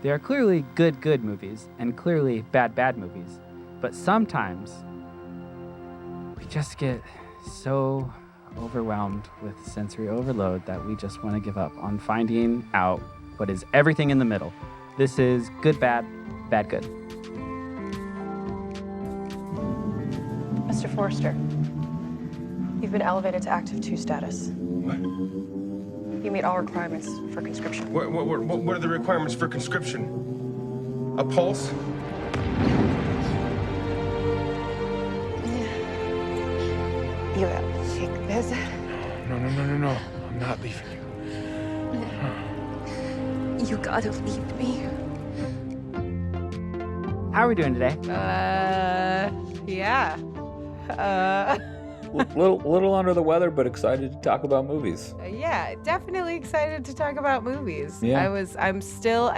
There are clearly good movies and clearly bad movies. But sometimes we just get so overwhelmed with sensory overload that we just want to give up on finding out what is everything in the middle. This is good, bad, good. Mr. Forrester, you've been elevated to active 2 status. What? You meet all requirements for conscription. What are the requirements for conscription? A pulse? You have to take this. No. I'm not leaving you. You gotta leave me. How are we doing today? Yeah. Little under the weather, but excited to talk about movies. Yeah, definitely excited to talk about movies. Yeah. I'm still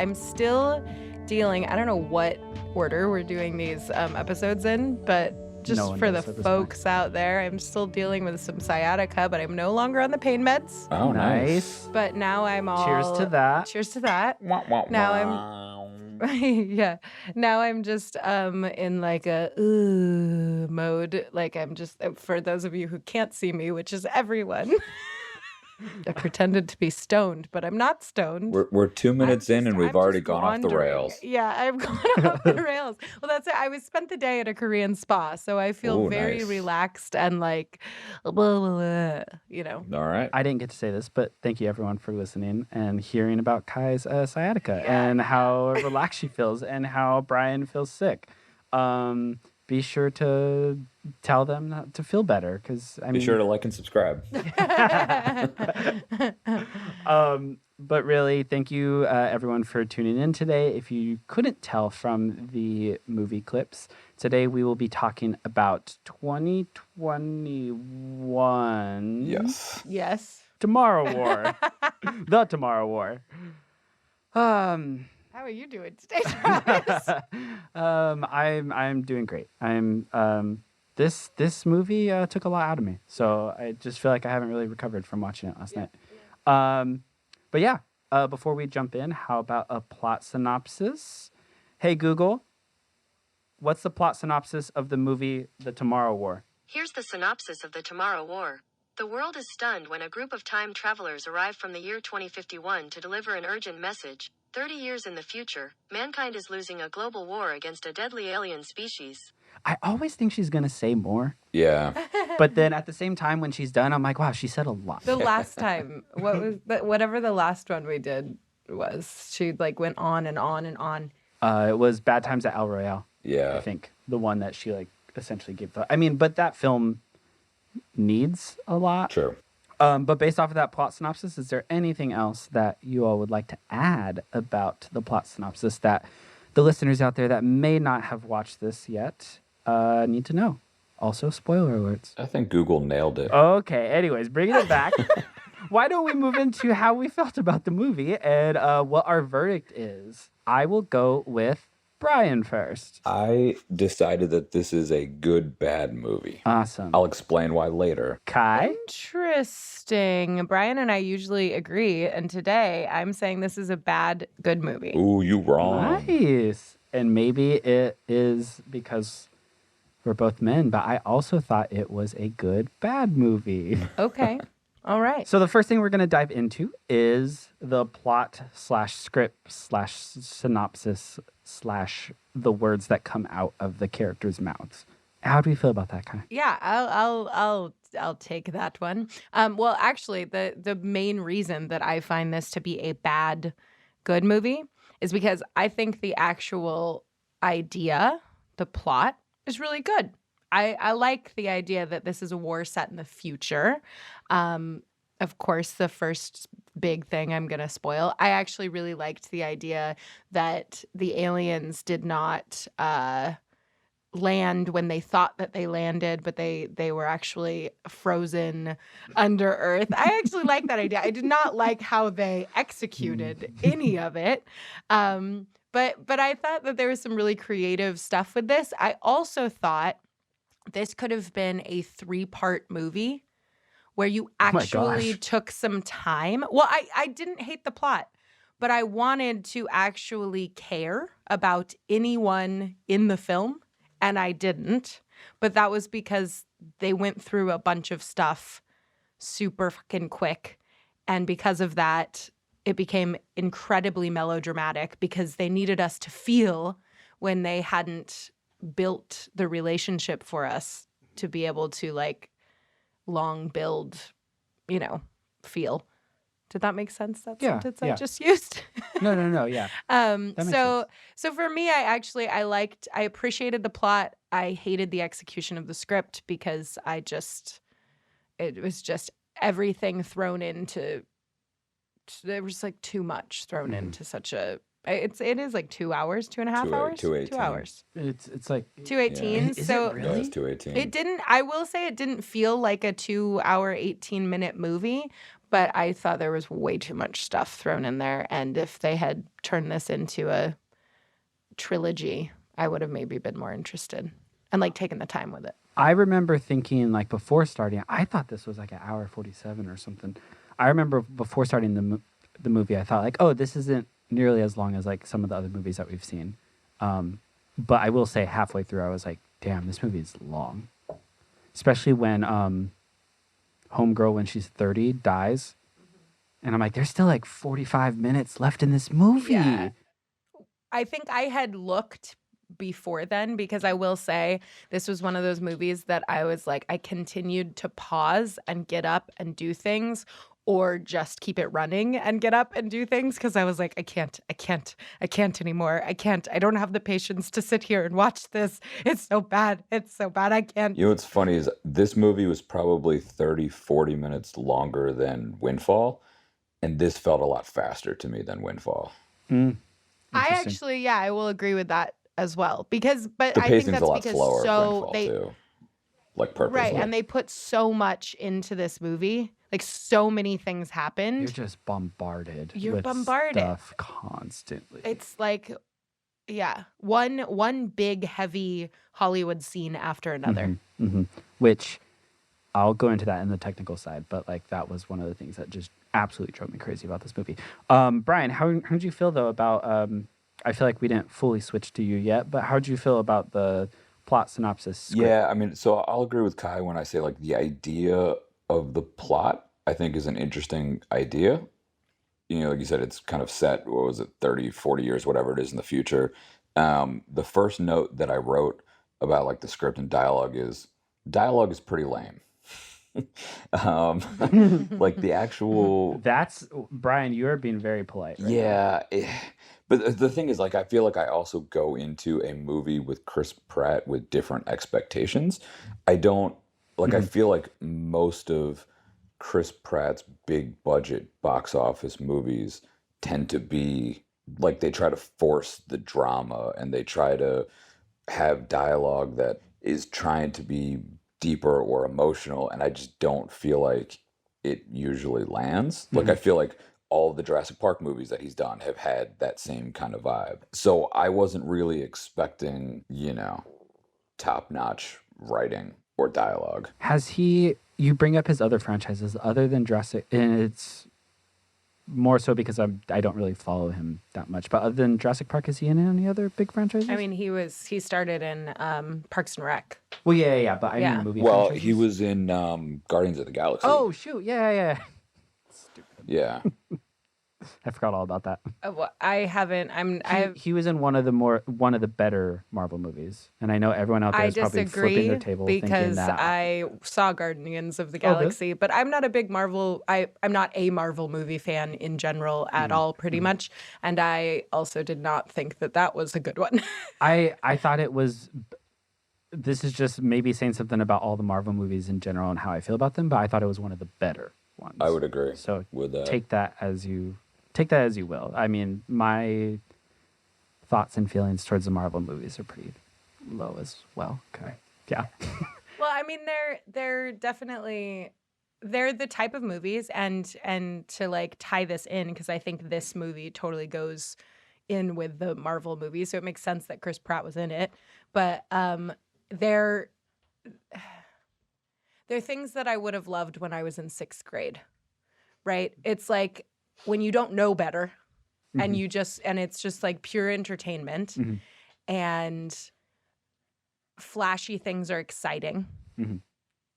dealing. I don't know what order we're doing these episodes in, but just for the folks out there, I'm still dealing with some sciatica, but I'm no longer on the pain meds. Oh, nice. But now I'm all... Cheers to that. Cheers to that. Now I'm... Now I'm just in like a mode. Like I'm just, for those of you who can't see me, which is everyone, I pretended to be stoned, but I'm not stoned. We're 2 minutes in and we've already gone off the rails. Yeah, I've gone off the rails. Well, that's it. I spent the day at a Korean spa, so I feel very nice. Relaxed and like, blah, blah, blah, you know. All right. I didn't get to say this, but thank you everyone for listening and hearing about Kai's sciatica and how relaxed she feels and how Brian feels sick. Be sure to tell them to feel better, because Be sure to like and subscribe. But really, thank you everyone for tuning in today. If you couldn't tell from the movie clips, today we will be talking about 2021. Yes. Tomorrow War. The Tomorrow War. How are you doing today, Travis? I'm doing great. This movie took a lot out of me, so I just feel like I haven't really recovered from watching it last night. But yeah, before we jump in, how about a plot synopsis? Hey Google, what's the plot synopsis of the movie The Tomorrow War? Here's the synopsis of The Tomorrow War. The world is stunned when a group of time travelers arrive from the year 2051 to deliver an urgent message. 30 years in the future, mankind is losing a global war against a deadly alien species. I always think she's going to say more. Yeah. But then at the same time, when she's done, I'm like, wow, she said a lot. The last time, whatever the last one we did was, she like went on and on and on. It was Bad Times at El Royale. Yeah. I think the one that she like essentially gave the. I mean, but that film needs a lot. True. But based off of that plot synopsis, is there anything else that you all would like to add about the plot synopsis that the listeners out there that may not have watched this yet need to know? Also, spoiler alerts. I think Google nailed it. Okay, anyways, bringing it back. Why don't we move into how we felt about the movie and what our verdict is? I will go with Brian first. I decided that this is a good, bad movie. Awesome. I'll explain why later. Kai? Interesting. Brian and I usually agree, and today I'm saying this is a bad, good movie. Ooh, you wrong. Nice. And maybe it is because we're both men, but I also thought it was a good, bad movie. Okay. All right. So the first thing we're going to dive into is the plot / script / synopsis / the words that come out of the characters' mouths. How do you feel about that, Kai? Yeah, I'll take that one. Well, actually, the main reason that I find this to be a bad, good movie is because I think the actual idea, the plot, is really good. I like the idea that this is a war set in the future. Of course, the first big thing I'm going to spoil, I actually really liked the idea that the aliens did not land when they thought that they landed, but they were actually frozen under Earth. I actually like that idea. I did not like how they executed any of it. But I thought that there was some really creative stuff with this. I also thought this could have been a 3-part movie where you actually took some time. Well, I didn't hate the plot, but I wanted to actually care about anyone in the film, and I didn't. But that was because they went through a bunch of stuff super fucking quick. And because of that, it became incredibly melodramatic because they needed us to feel when they hadn't built the relationship for us to be able to like long build, feel. Did that make sense? That Yeah, sentence yeah. I just used? No, yeah. That makes sense. So for me, I appreciated the plot. I hated the execution of the script because it was just everything thrown into, there was like too much thrown into such a, it is like 2 hours, 2.5 hours? 2:18. 2 hours. It's like 2:18. Is it So really? Yeah, it's 2:18. I will say it didn't feel like a 2 hour, 18-minute movie, but I thought there was way too much stuff thrown in there. And if they had turned this into a trilogy, I would have maybe been more interested and like taken the time with it. I remember thinking like before starting, I thought this was like an hour 47 or something. I remember before starting the movie, I thought like, oh, this isn't nearly as long as like some of the other movies that we've seen. But I will say halfway through, I was like, damn, this movie is long. Especially when Homegirl, when she's 30, dies. And I'm like, there's still like 45 minutes left in this movie. Yeah. I think I had looked before then because I will say this was one of those movies that I was like, I continued to pause and get up and do things or just keep it running and get up and do things because I was like, I can't anymore. I don't have the patience to sit here and watch this. It's so bad. I can't. You know what's funny is this movie was probably 30, 40 minutes longer than Windfall, and this felt a lot faster to me than Windfall. I will agree with that as well because, but The I think pacing's that's a lot because slower at so Windfall too, like purposely. right, and they put so much into this movie. Like so many things happened. You're just bombarded. You're with bombarded. Stuff constantly. It's like, yeah, one big heavy Hollywood scene after another. Which I'll go into that in the technical side, but like that was one of the things that just absolutely drove me crazy about this movie. Brian, how did you feel though about? I feel like we didn't fully switch to you yet, but how did you feel about the plot synopsis? Script? Yeah, I mean, so I'll agree with Kai when I say like the idea of the plot, I think is an interesting idea. You know, like you said, it's kind of set, what was it, 30, 40 years, whatever it is in the future. The first note that I wrote about like the script and dialogue is pretty lame. Like the actual... That's, Brian, you're being very polite. Right Yeah. But the thing is, like, I feel like I also go into a movie with Chris Pratt with different expectations. I don't, like, I feel like most of Chris Pratt's big budget box office movies tend to be, like, they try to force the drama and they try to have dialogue that is trying to be deeper or emotional. And I just don't feel like it usually lands. Like, I feel like all of the Jurassic Park movies that he's done have had that same kind of vibe. So I wasn't really expecting, top-notch writing or dialogue. You bring up his other franchises other than Jurassic, and it's more so because I don't really follow him that much. But other than Jurassic Park, is he in any other big franchises? I mean, he started in Parks and Rec. Well, yeah, but I mean movie Well, franchises. he was in Guardians of the Galaxy. Oh, shoot, yeah. Yeah. I forgot all about that. I haven't. He was in one of the better Marvel movies, and I know everyone out there I is probably flipping disagree their table thinking because that. I saw Guardians of the Galaxy, but I'm not a big Marvel. I'm not a Marvel movie fan in general at all, pretty much. And I also did not think that was a good one. I thought it was. This is just maybe saying something about all the Marvel movies in general and how I feel about them, but I thought it was one of the better ones. I would agree. So with that. Take that as you will. I mean, my thoughts and feelings towards the Marvel movies are pretty low as well. Okay. Yeah. Well, I mean, they're definitely the type of movies, and to like tie this in, because I think this movie totally goes in with the Marvel movie, so it makes sense that Chris Pratt was in it. But they're things that I would have loved when I was in 6th grade, right? It's like when you don't know better and it's just like pure entertainment, and flashy things are exciting,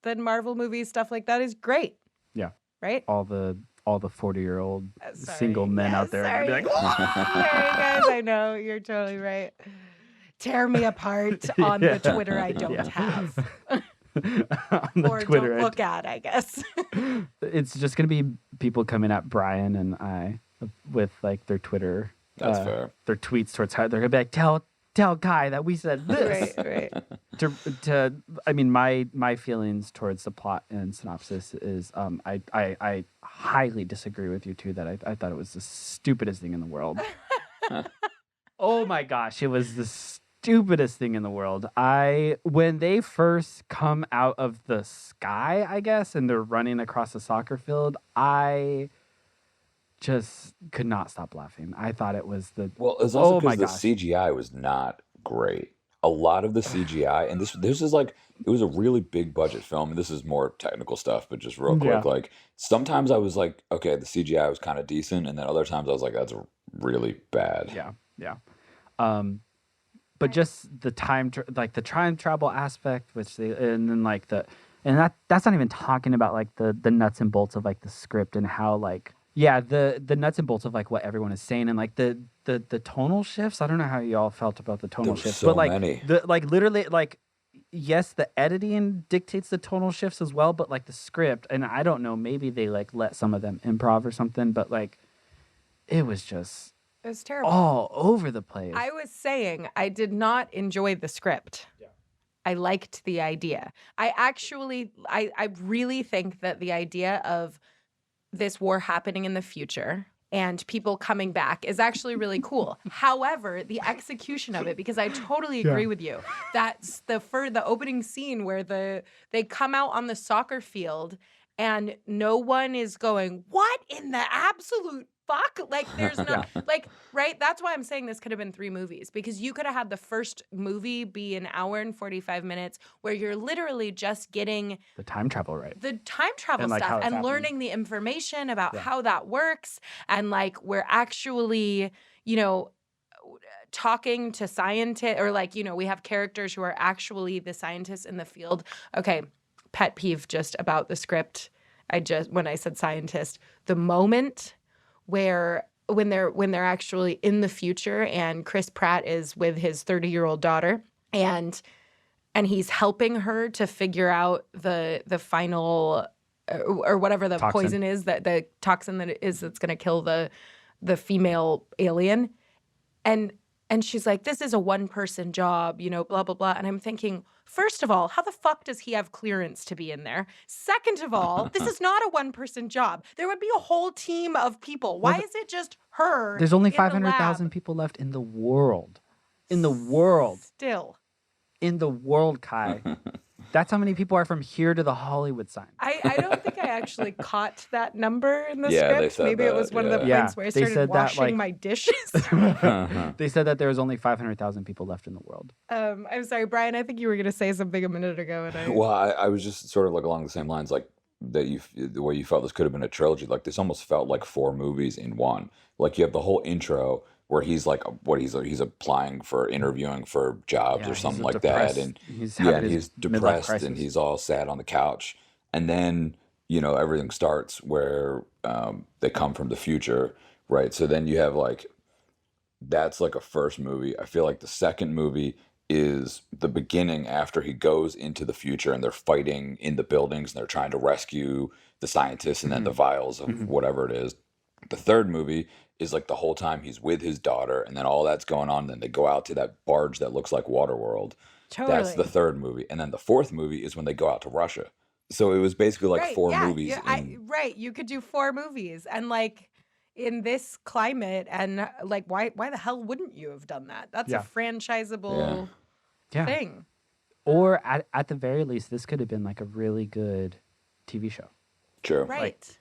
then Marvel movies, stuff like that is great. Yeah. Right? All the 40-year-old single men out there are gonna be like, sorry guys, I know you're totally right. Tear me apart on the Twitter I don't have. on the or Twitter, don't look at, I guess. It's just gonna be people coming at Brian and I with like their Twitter, That's fair. their tweets towards how they're gonna be like, tell Kai that we said this. Right. To I mean, my feelings towards the plot and synopsis is I highly disagree with you too, that I thought it was the stupidest thing in the world. Oh my gosh, it was the stupidest thing in the world. When they first come out of the sky, I guess, and they're running across the soccer field, I just could not stop laughing. I thought it was Well, it's also because the CGI was not great. A lot of the CGI, and this is like, it was a really big budget film, and this is more technical stuff, but just real quick, like sometimes I was like, okay, the CGI was kind of decent, and then other times I was like, that's really bad. Yeah. But just the time travel aspect, and then that's not even talking about like the nuts and bolts of like the script and how like the nuts and bolts of like what everyone is saying, and like the tonal shifts. I don't know how you all felt about the tonal shifts, so but like many. Literally like, yes, the editing dictates the tonal shifts as well, but like the script, and I don't know, maybe they like let some of them improv or something, but like it was terrible, all over the place. I was saying I did not enjoy the script. Yeah. I liked the idea. I really think that the idea of this war happening in the future and people coming back is actually really cool. However, the execution of it, because I totally agree with you, that's the opening scene where they come out on the soccer field and no one is going, what in the absolute fuck? Like, there's no, like, right? That's why I'm saying this could have been 3 movies, because you could have had the first movie be an hour and 45 minutes where you're literally just getting the time travel, right? The time travel and, like, stuff and happening. Learning the information about how that works. And like, we're actually, talking to scientists, or like, we have characters who are actually the scientists in the field. Okay. Pet peeve just about the script. When I said scientist, the moment where when they're actually in the future and Chris Pratt is with his 30-year-old daughter and he's helping her to figure out the final or whatever the toxin. Poison is, that the toxin that's going to kill the female alien, and she's like, this is a one-person job, blah blah blah, and I'm thinking, first of all, how the fuck does he have clearance to be in there? Second of all, this is not a one-person job. There would be a whole team of people. Why is it just her? There's only in the 500,000 lab? people left in the world. In the world. Still. In the world, Kai. That's how many people are from here to the Hollywood sign. I don't think I actually caught that number in the Yeah, they script. said Maybe it that, was one of the yeah. points where I They started said that, washing like- my dishes. They said that there was only 500,000 people left in the world. I'm sorry, Brian. I think you were going to say something a minute ago. And Well, I was just sort of like along the same lines, like the way you felt this could have been a trilogy. Like this almost felt like 4 movies in one. Like you have the whole intro where he's like, he's applying for interviewing for jobs or something like that, and he's depressed crisis. and he's all sad on the couch, and then everything starts where they come from the future, right? So then you have like, that's like a first movie. I feel like the second movie is the beginning after he goes into the future and they're fighting in the buildings and they're trying to rescue the scientists and then the vials of whatever it is. The third movie is like the whole time he's with his daughter, and then all that's going on. And then they go out to that barge that looks like Waterworld. Totally. That's the third movie. And then the fourth movie is when they go out to Russia. So it was basically like 4 movies. Right. You could do 4 movies. And like in this climate, and like, why the hell wouldn't you have done that? That's a franchisable thing. Or at the very least, this could have been like a really good TV show. True. Right.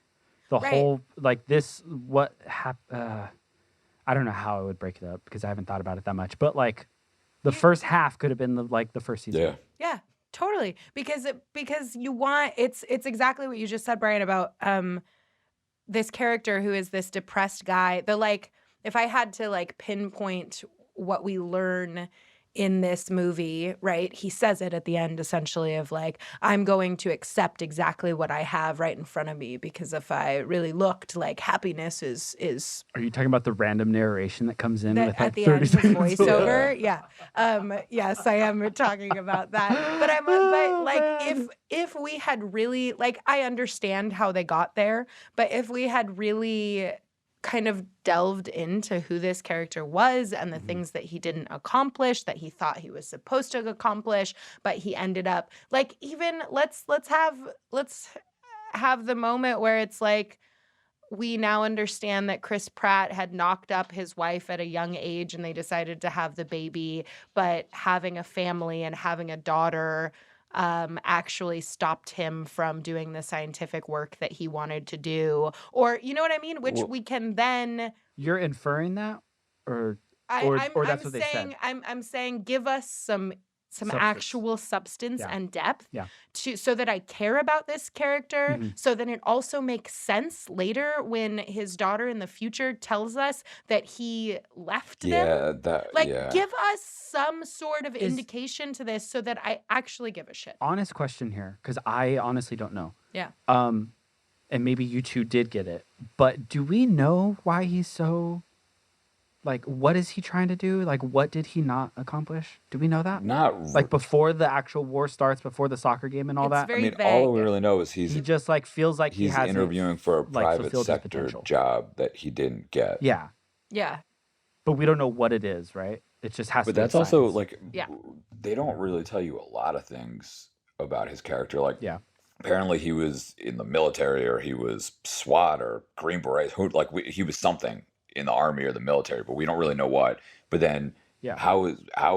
The whole, like this, what happened, I don't know how I would break it up because I haven't thought about it that much, but like the first half could have been the first season. Yeah. Yeah, totally. Because you want, it's exactly what you just said, Brian, about this character who is this depressed guy. if I had to like pinpoint what we learn in this movie, right? He says it at the end essentially of like, I'm going to accept exactly what I have right in front of me, because if I really looked, like happiness is Are you talking about the random narration that comes in that with at like the 30 end his seconds? voiceover. Yeah. Yes, I am talking about that. But but like if we had really, like, I understand how they got there, but if we had really kind of delved into who this character was and the things that he didn't accomplish that he thought he was supposed to accomplish, but he ended up like, even let's have the moment where it's like, we now understand that Chris Pratt had knocked up his wife at a young age and they decided to have the baby, but having a family and having a daughter actually stopped him from doing the scientific work that he wanted to do. Or, you know what I mean? Which Well, we can then You're inferring that, or I'm that's what they saying said. I'm saying give us some Substance. actual substance Yeah. and depth Yeah. so that I care about this character, Mhm. so that it also makes sense later when his daughter in the future tells us that he left them. yeah, that Like, yeah. give us some sort of Is- indication to this so that I actually give a shit. Honest question here, because I honestly don't know. Yeah. And maybe you two did get it, but do we know why he's so, like, what is he trying to do? Like, what did he not accomplish? Do we know that? Not Like, before the actual war starts, before the soccer game and all It's that? I very mean, vague. all we really know is He just, like, feels like he he's hasn't, interviewing for a like, private fulfilled his sector potential. job that he didn't get. Yeah. Yeah. But we don't know what it is, right? It just has But to be that's also science. like Yeah. they don't really tell you a lot of things about his character. Like Yeah. apparently he was in the military or he was SWAT or Green Berets. He was something in the army or the military, but we don't really know what. But then Yeah. how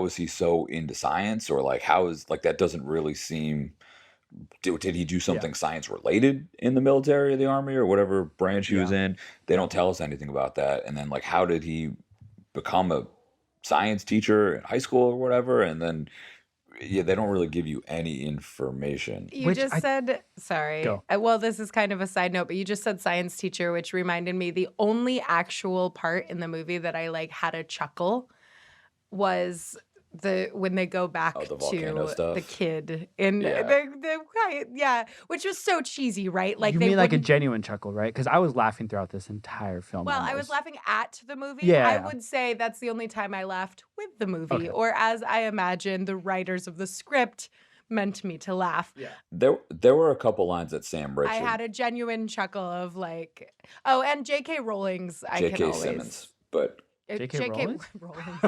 is he so into science, or like how is like that doesn't really seem. Did he do something science related in the military or the army or whatever branch he was Yeah. in? They don't tell us anything about that. And then like how did he become a science teacher in high school or whatever? And then yeah, they don't really give you any information. You Which just I- said, sorry. Go. Well, this is kind of a side note, but you just said science teacher, which reminded me the only actual part in the movie that I like had a chuckle was when they go back Oh, the volcano to stuff? the kid in Yeah. which was so cheesy, right? Like you they mean like a wouldn't- genuine chuckle, right? Because I was laughing throughout this entire film. Well, I almost. was laughing at the movie. Yeah. I would say that's the only time I laughed with the movie, Okay. or as I imagine the writers of the script meant me to laugh. There were a couple lines that Sam Richard, I had a genuine chuckle of like, oh, and J.K. Rowling's. I can J.K. always. Simmons, but J.K. Rowling? Rowling's.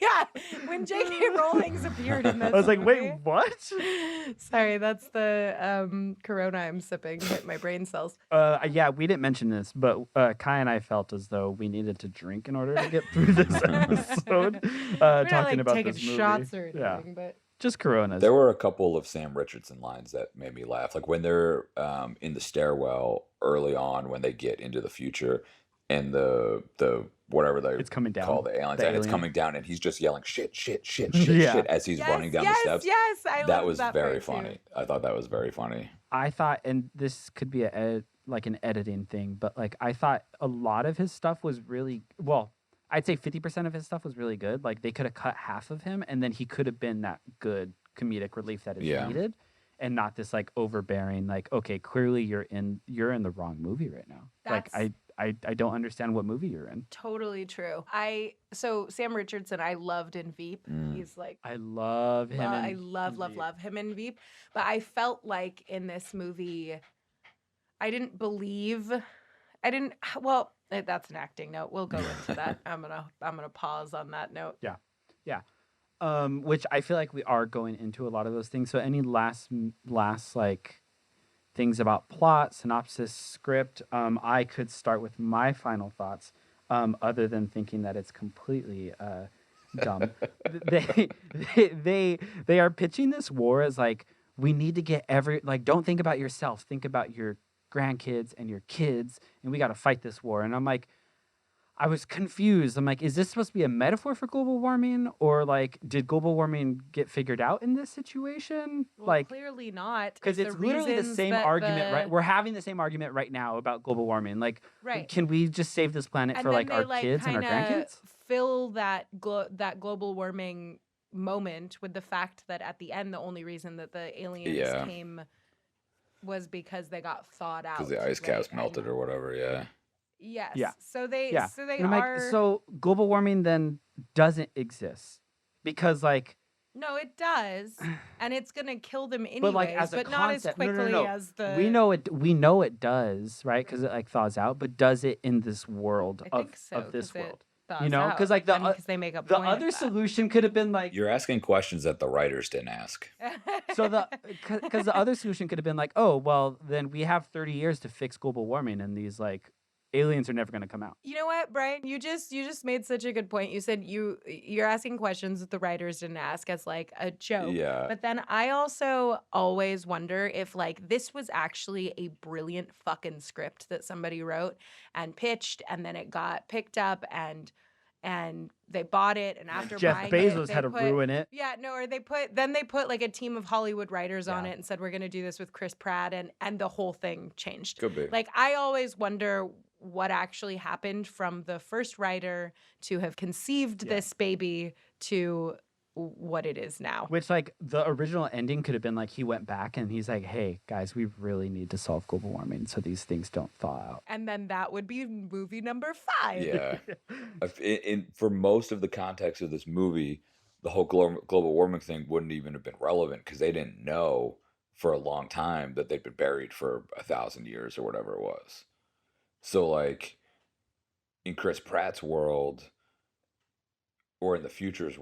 Yeah, when J.K. Rowling's appeared in this. I was like, wait, movie- what? Sorry, that's the Corona I'm sipping. Hit my brain cells. Yeah, we didn't mention this, but Kai and I felt as though we needed to drink in order to get through this episode. We're Talking not like about taking this movie. shots or Yeah, anything, but just Coronas. there were a couple of Sam Richardson lines that made me laugh. Like when they're in the stairwell early on when they get into the future, and the whatever they It's coming down. call the aliens, The and it's alien. coming down, and he's just yelling shit, shit, shit, Yeah. shit as he's running down the steps. Yes, I That loved was that very part, too. funny. I thought that was very funny. I thought, and this could be like an editing thing, but like I thought a lot of his stuff was really well. I'd say 50% of his stuff was really good. Like they could have cut half of him, and then he could have been that good comedic relief that is Yeah. needed, and not this like overbearing. Like, okay, clearly you're in the wrong movie right now. That's- Like I don't understand what movie you're in. Totally true. So Sam Richardson, I loved in Veep. He's like, I love him. I in love Veep. him in Veep. But I felt like in this movie, I didn't believe. Well, that's an acting note. We'll go into that. I'm gonna pause on that note. Yeah. Which I feel like we are going into a lot of those things. So any last like things about plot, synopsis, script, I could start with my final thoughts, other than thinking that it's completely dumb. they are pitching this war as like, we need to get don't think about yourself, think about your grandkids and your kids, and we got to fight this war. And I'm like, I was confused. I'm like, is this supposed to be a metaphor for global warming, or like, did global warming get figured out in this situation? Well, Like, clearly not. because if it's the literally the reasons same that argument, right? the- We're having the same argument right now about global warming. Like, Right. can we just save this planet And for then like they our kids and our kinda grandkids? fill that that global warming moment with the fact that at the end the only reason that the aliens Yeah. came was because they got thawed out. Because the ice right? caps And- melted or whatever. Yeah. Yes. Yeah. So they Yeah. so they And I'm are like, so global warming then doesn't exist because like, No, it does. And it's gonna kill them anyways, but like as a not as concept, quickly no. as the We know it does, right? Because it like thaws out, but does it in this world I think so, of this 'cause it world? thaws You know, out. because like the because they make a the point of other that. solution could have been like You're asking questions that the writers didn't ask. so because the other solution could have been like, oh well, then we have 30 years to fix global warming, and these like aliens are never going to come out. You know what, Brian? You just made such a good point. You said you're asking questions that the writers didn't ask as like a joke. Yeah. But then I also always wonder if like this was actually a brilliant fucking script that somebody wrote and pitched, and then it got picked up and they bought it, and after Jeff buying Bezos it, they had to put, ruin it. Yeah, no, or they put like a team of Hollywood writers on Yeah. it and said we're gonna do this with Chris Pratt, and the whole thing changed. Could be. Like I always wonder what actually happened from the first writer to have conceived Yeah. this baby to what it is now. Which like the original ending could have been like he went back and he's like, hey guys, we really need to solve global warming so these things don't thaw out. And then that would be movie number 5. Yeah. For most of the context of this movie, the whole global warming thing wouldn't even have been relevant because they didn't know for a long time that they'd been buried for 1,000 years or whatever it was. So like in Chris Pratt's world, or in the future's,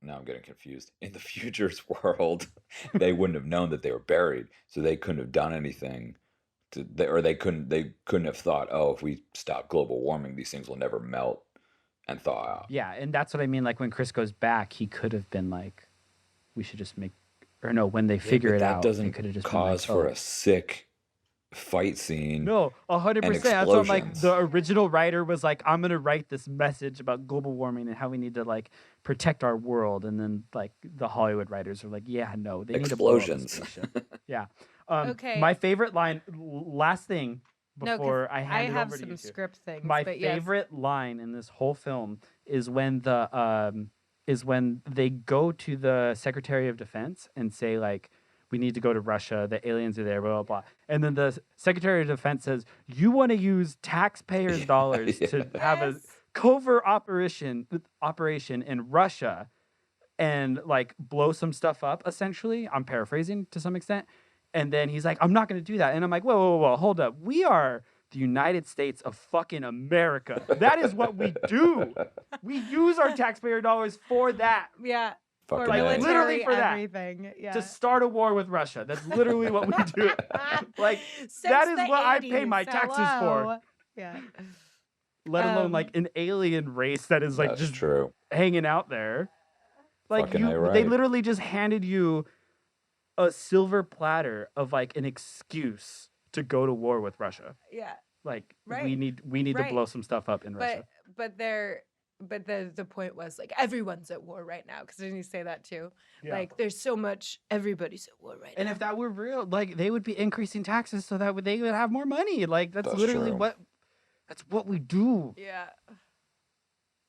now I'm getting confused. In the future's world, they wouldn't have known that they were buried, so they couldn't have done anything they couldn't have thought, oh, if we stop global warming, these things will never melt and thaw out. Yeah, and that's what I mean. Like when Chris goes back, he could have been like, we should just make, or no, when they figure but it out, that they doesn't could have just cause been like, for a sick fight scene. No, 100%. and That's what I'm like. explosions. The original writer was like, I'm gonna write this message about global warming and how we need to like protect our world, and then like the Hollywood writers are like, yeah, no, they need to blow up a Explosions. spaceship. Yeah. Okay. My favorite line, last thing No, 'cause before I I hand it have over to some you two. script things. My but yes. favorite line in this whole film is when they go to the Secretary of Defense and say like, we need to go to Russia, the aliens are there, blah blah blah. And then the Secretary of Defense says, you want to use taxpayers' dollars to have a Yes. covert operation in Russia and like blow some stuff up, essentially. I'm paraphrasing to some extent. And then he's like, I'm not going to do that. And I'm like, whoa, hold up. We are the United States of fucking America. That is what we do. We use our taxpayer dollars for that, Yeah. For Fucking A. military Literally for that. everything. Yeah. to start a war with Russia. That's literally what we do. Like, Since that is the what I pay my 80s, taxes for. hello. Yeah. Let alone like an alien race that is like That's just true. hanging out there. Like Fucking A, they right. literally just handed you a silver platter of like an excuse to go to war with Russia. Yeah. Like Right. we need to Right. blow some stuff up in Russia. But the point was like everyone's at war right now, because didn't you say that too? Yeah. Like there's so much, everybody's at war right And now. if that were real, like they would be increasing taxes so that they would have more money. Like that's literally true. that's what we do. Yeah.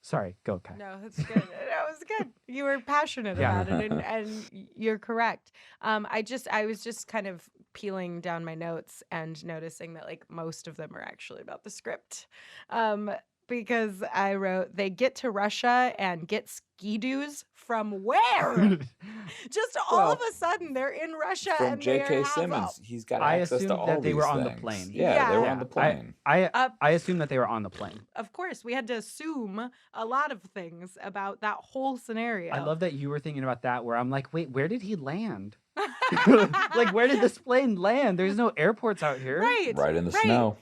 Sorry, go Kai. No, that's good. That was good. You were passionate Yeah. about it, and you're correct. I was just kind of peeling down my notes and noticing that like most of them are actually about the script. Because I wrote, they get to Russia and get ski-doos from where? Just all of a sudden they're in Russia From and they J.K. have Simmons, he's got I access assumed to all that they these were on the things. plane. Yeah, they were Yeah. on the plane. I assumed that they were on the plane. Of course, we had to assume a lot of things about that whole scenario. I love that you were thinking about that. Where I'm like, wait, where did he land? Like, where did this plane land? There's no airports out here. Right in the snow.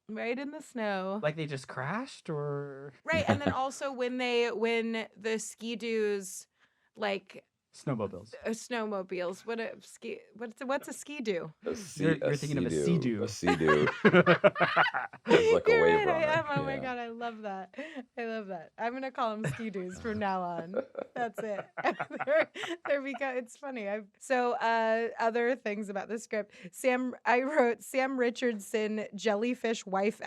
Right in the snow. Like they just crashed, or Right, and then also when the ski-doos like Snowmobiles. Snowmobiles. What's a ski do? You're thinking of a sea-doo. A sea-doo. It's like a You're wave right, I runner. am. Oh my Yeah. god, I love that. I love that. I'm gonna call them ski-doos from now on. That's it. there we go. It's funny. Other things about the script. I wrote Sam Richardson jellyfish wife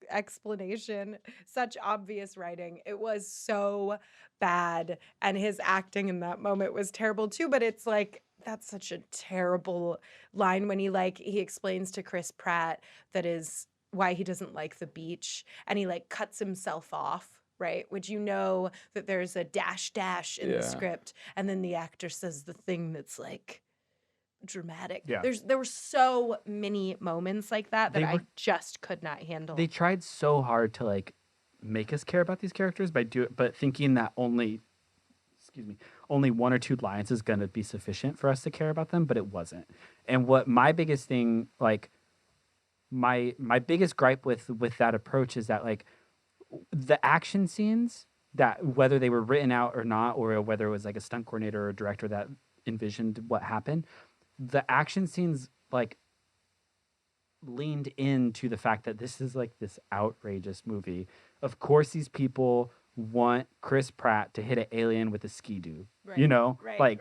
explanation. Such obvious writing. It was so bad, and his acting in that moment was terrible too. But it's like that's such a terrible line when he explains to Chris Pratt that is why he doesn't like the beach, and he like cuts himself off, right? Would you know that there's a dash in the script, and then the actor says the thing that's like dramatic. Yeah. There were so many moments like that They I were- just could not handle. They tried so hard to like make us care about these characters but thinking that only one or two lines is going to be sufficient for us to care about them, but it wasn't. And what my biggest thing, like my biggest gripe with that approach is that like the action scenes, that whether they were written out or not, or whether it was like a stunt coordinator or a director that envisioned what happened, the action scenes like leaned into the fact that this is like this outrageous movie. Of course, these people want Chris Pratt to hit an alien with a ski-doo, you know, right.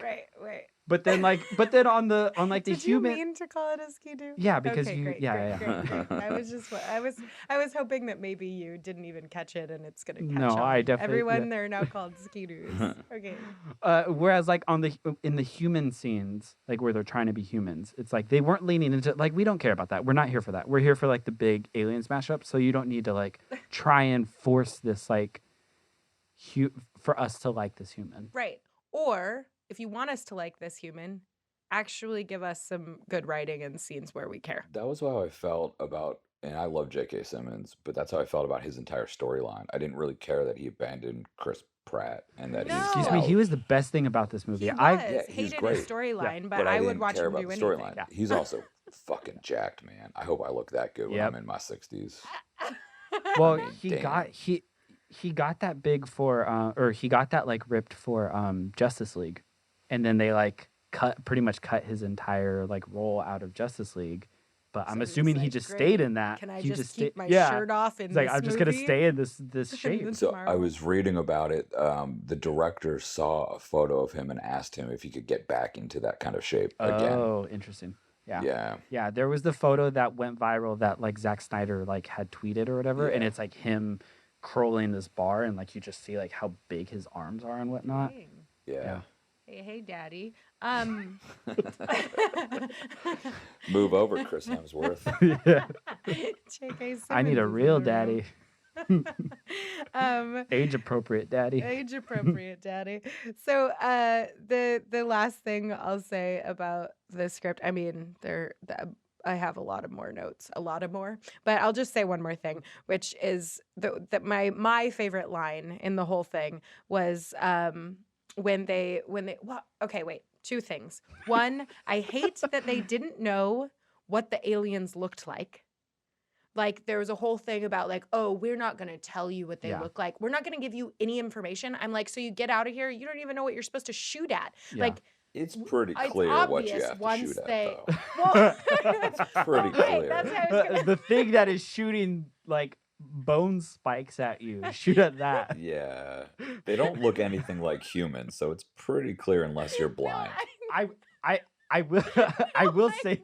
But then on the Did human, you mean to call it a ski-doo? yeah, because Okay, you, great, yeah, great, yeah. great, great. I was hoping that maybe you didn't even catch it, and it's gonna catch No, on. I definitely- Everyone, yeah. they're now called ski-doos. Okay. Whereas like in the human scenes, like where they're trying to be humans, it's like they weren't leaning into like, we don't care about that. We're not here for that. We're here for like the big alien smash up. So you don't need to like try and force this like for us to like this human. Right. Or if you want us to like this human, actually give us some good writing and scenes where we care. That was how I felt about, and I love J.K. Simmons, but that's how I felt about his entire storyline. I didn't really care that he abandoned Chris Pratt and that he's Excuse me, out. he was the best thing about this movie. He was. Yeah, he's hated great. his storyline, Yeah. but I would didn't watch care him about do the anything. storyline. Yeah. He's also fucking jacked, man. I hope I look that good when Yep. I'm in my 60s. Well, mean, he damn. got he got that big for or he got that like ripped for Justice League, and then they like pretty much cut his entire like role out of Justice League. But I'm So he's assuming he like, just "Great, stayed in that. Can I he just stayed- keep my yeah. shirt off in He's like, this I'm just gonna movie?" stay in this shape. So Tomorrow. I was reading about it. The director saw a photo of him and asked him if he could get back into that kind of shape again. Oh, interesting. Yeah. Yeah. Yeah, there was the photo that went viral that like Zack Snyder like had tweeted or whatever, and Yeah. it's like him curling this bar, and like you just see like how big his arms are and whatnot. Dang. Yeah. Hey, daddy. Move over, Chris Hemsworth. Yeah. J.K. I need Simmons a is real in the room. daddy, age appropriate daddy. Age appropriate daddy. So the last thing I'll say about the script, I mean, I have a lot of more notes, but I'll just say one more thing, which is that my favorite line in the whole thing was when they well, okay, wait, two things. One, I hate that they didn't know what the aliens looked like. Like there was a whole thing about like, oh, we're not going to tell you what they Yeah. look like. We're not going to give you any information. I'm like, so you get out of here. You don't even know what you're supposed to shoot at. Yeah. Like It's pretty it's clear what obvious you have to once shoot at, they- though. well, It's pretty Wait, clear. that's how I was gonna- The thing that is shooting like bone spikes at you, shoot at that. Yeah. They don't look anything like humans, so it's pretty clear unless you're No, blind. I will I will say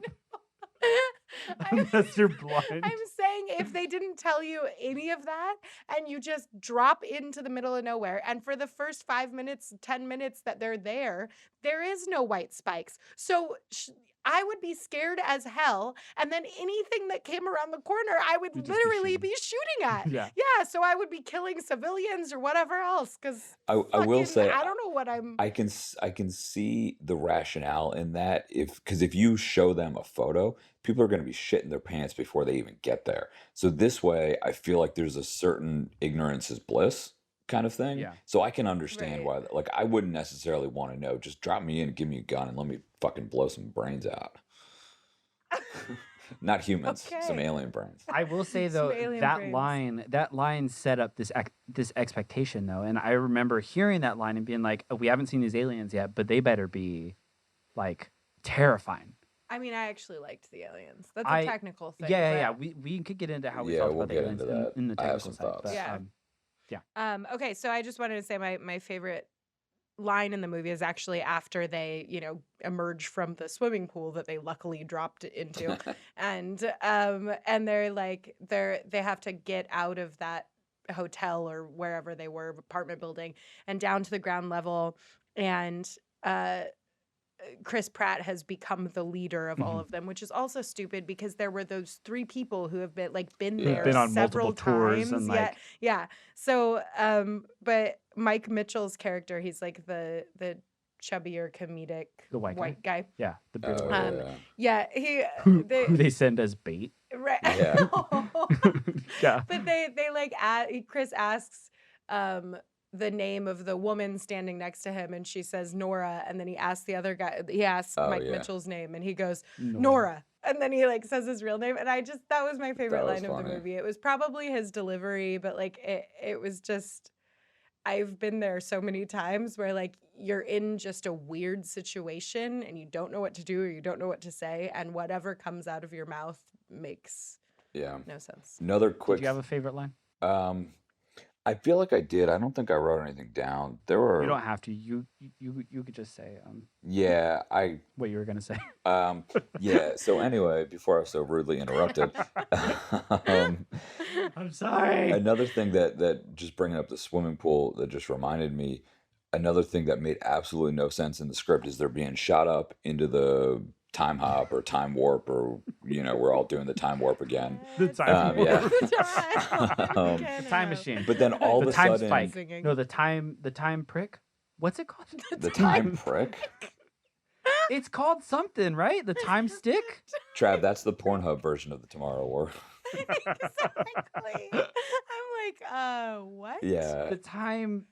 unless you're blind. I'm saying if they didn't tell you any of that and you just drop into the middle of nowhere, and for the first 5 minutes, 10 minutes that they're there is no white spikes. So I would be scared as hell. And then anything that came around the corner, I would You'd just be literally shooting. be shooting at. Yeah. Yeah. So I would be killing civilians or whatever else. Because I will say I don't know what I'm. I can see the rationale in that because if you show them a photo, people are going to be shitting their pants before they even get there. So this way, I feel like there's a certain ignorance is bliss kind of thing. Yeah. So I can understand Right. why. Like I wouldn't necessarily want to know. Just drop me in, give me a gun, and let me fucking blow some brains out. Not humans, some Okay. alien brains. I will say Some though alien that brains. line set up this expectation though, and I remember hearing that line and being like, oh, we haven't seen these aliens yet, but they better be like terrifying. I mean, I actually liked the aliens. That's a I technical thing. yeah. but- We could get into how we Yeah, felt we'll about the get aliens into that. in the I have technical some side, thoughts. but Yeah. Okay, so I just wanted to say my favorite line in the movie is actually after they, emerge from the swimming pool that they luckily dropped into, and they're like they have to get out of that hotel or wherever they were, apartment building, and down to the ground level, and Chris Pratt has become the leader of all of them, which is also stupid because there were those three people who have been Yeah. there Been on several multiple tours times. and Yeah. So, but Mike Mitchell's character, he's like the chubbier comedic The white guy. yeah, the bearded Oh, one. Yeah, he who they send as bait. right. Yeah. Yeah. But they like Chris asks the name of the woman standing next to him and she says Nora, and then he asks the other guy, he asks Oh, Mike yeah. Mitchell's name and he goes Nora. Nora, and then he like says his real name, and that was my favorite That was line of the funny. movie. It was probably his delivery, but like it was just, I've been there so many times where like you're in just a weird situation and you don't know what to do or you don't know what to say, and whatever comes out of your mouth makes Yeah. no sense. Another Did quick. you have a favorite line? I feel like I did. I don't think I wrote anything down. There were. You don't have to. You could just say Yeah, what you were gonna say. yeah. So anyway, before I was so rudely interrupted, um, I'm sorry. another thing that just bringing up the swimming pool that just reminded me, another thing that made absolutely no sense in the script is they're being shot up into the time hop or time warp, or we're all doing the time warp again. The time warp. Yeah. The time machine. But then all the of a time sudden, spike. Singing. No, the time prick. What's it called? the time prick. It's called something, right? The time stick. Trav, that's the Pornhub version of the Tomorrow War. Exactly. I'm like, what? Yeah. The time.